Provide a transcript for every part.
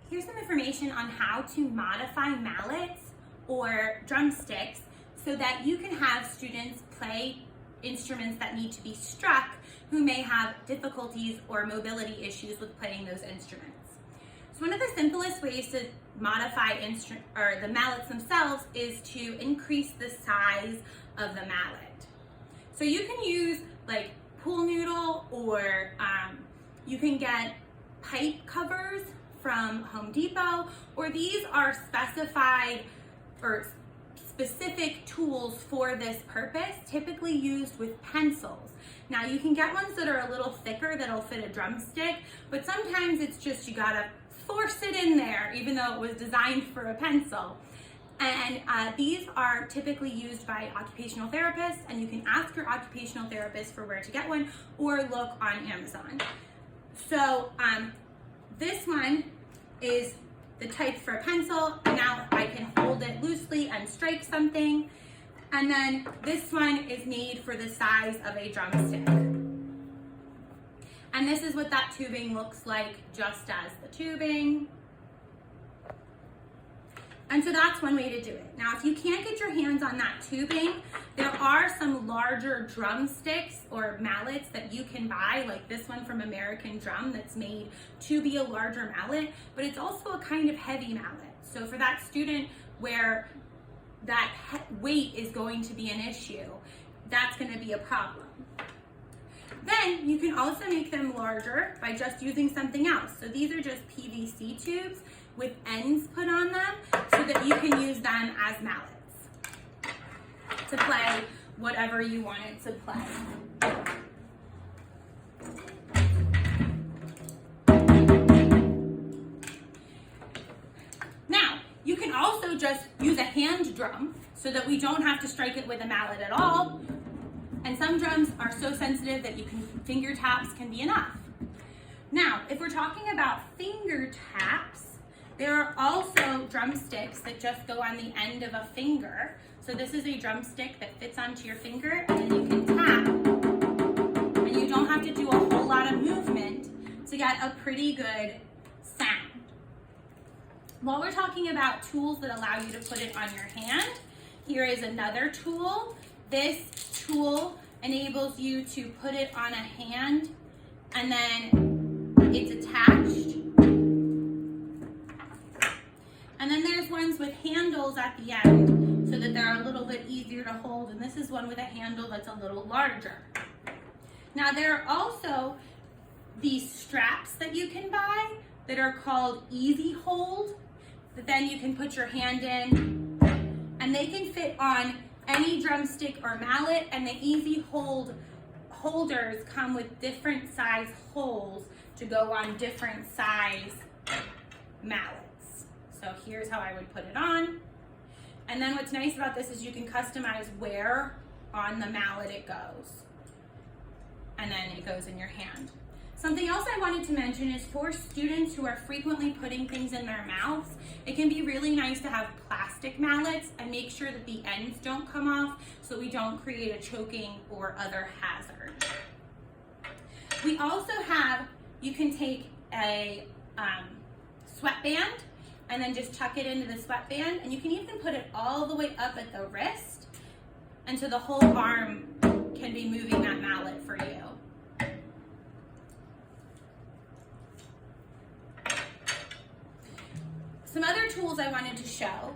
Here's some information on how to modify mallets or drumsticks so that you can have students play instruments that need to be struck who may have difficulties or mobility issues with playing those instruments. So one of the simplest ways to modify the mallets themselves is to increase the size of the mallet. So you can use like pool noodle, or you can get pipe covers from Home Depot, or these are specified or specific tools for this purpose, typically used with pencils. Now you can get ones that are a little thicker that'll fit a drumstick, but sometimes it's just you gotta force it in there even though it was designed for a pencil. And these are typically used by occupational therapists, and you can ask your occupational therapist for where to get one or look on Amazon. So this one is the type for a pencil, and now I can hold it loosely and strike something. And then this one is made for the size of a drumstick. And this is what that tubing looks like, just as the tubing. And so that's one way to do it. Now, if you can't get your hands on that tubing, there are some larger drumsticks or mallets that you can buy, like this one from American Drum that's made to be a larger mallet, but it's also a kind of heavy mallet. So for that student where that weight is going to be an issue, that's going to be a problem. Then you can also make them larger by just using something else. So these are just PVC tubes with ends put on them so that you can use them as mallets to play whatever you want it to play. Now, you can also just use a hand drum so that we don't have to strike it with a mallet at all. And some drums are so sensitive that finger taps can be enough. Now, if we're talking about finger taps, there are also drumsticks that just go on the end of a finger. So this is a drumstick that fits onto your finger, and then you can tap. And you don't have to do a whole lot of movement to get a pretty good sound. While we're talking about tools that allow you to put it on your hand, here is another tool. This tool enables you to put it on a hand, and then it's attached. And then there's ones with handles at the end so that they're a little bit easier to hold, and this is one with a handle that's a little larger. Now there are also these straps that you can buy that are called Easy Hold, that then you can put your hand in, and they can fit on any drumstick or mallet, and the Easy Hold holders come with different size holes to go on different size mallets. So here's how I would put it on. And then what's nice about this is you can customize where on the mallet it goes. And then it goes in your hand. Something else I wanted to mention is for students who are frequently putting things in their mouths, it can be really nice to have plastic mallets and make sure that the ends don't come off so we don't create a choking or other hazard. We also have, you can take a sweatband and then just tuck it into the sweatband, and you can even put it all the way up at the wrist, and so the whole arm can be moving that mallet for you. Some other tools I wanted to show.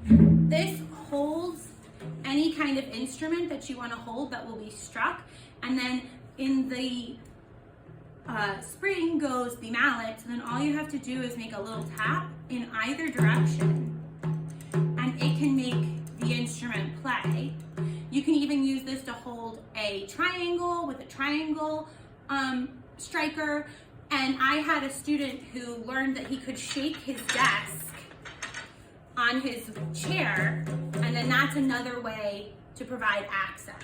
This holds any kind of instrument that you want to hold that will be struck, and then in the spring goes the mallet, and then all you have to do is make a little tap in either direction, and it can make the instrument play. You can even use this to hold a triangle with a triangle striker. And I had a student who learned that he could shake his desk on his chair, and then that's another way to provide access.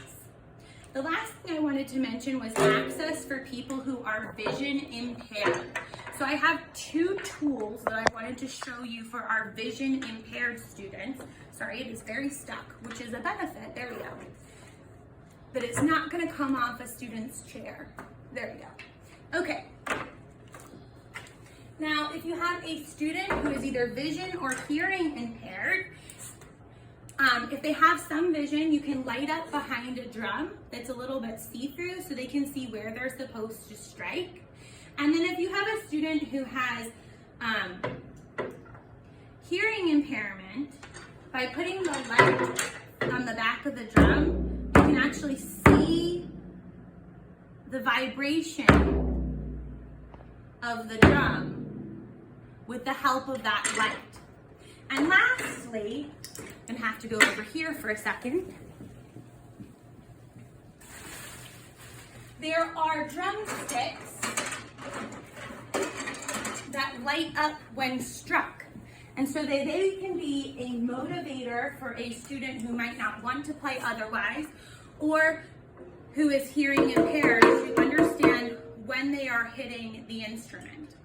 The last thing I wanted to mention was access for people who are vision impaired. So I have two tools that I wanted to show you for our vision impaired students. Sorry, it is very stuck, which is a benefit. There we go. But it's not going to come off a student's chair. There we go. Okay. Now, Now, if you have a student who is either vision or hearing impaired, if they have some vision, you can light up behind a drum that's a little bit see-through so they can see where they're supposed to strike. And then if you have a student who has hearing impairment, by putting the light on the back of the drum, you can actually see the vibration of the drum with the help of that light. And lastly, I'm gonna have to go over here for a second. There are drumsticks that light up when struck. And so they can be a motivator for a student who might not want to play otherwise, or who is hearing impaired to understand when they are hitting the instrument.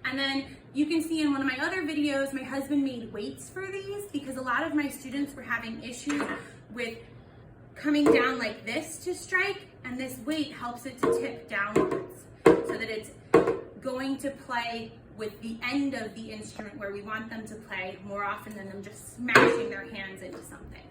And then you can see in one of my other videos, my husband made weights for these because a lot of my students were having issues with coming down like this to strike, and this weight helps it to tip downwards so that it's going to play with the end of the instrument where we want them to play more often than them just smashing their hands into something.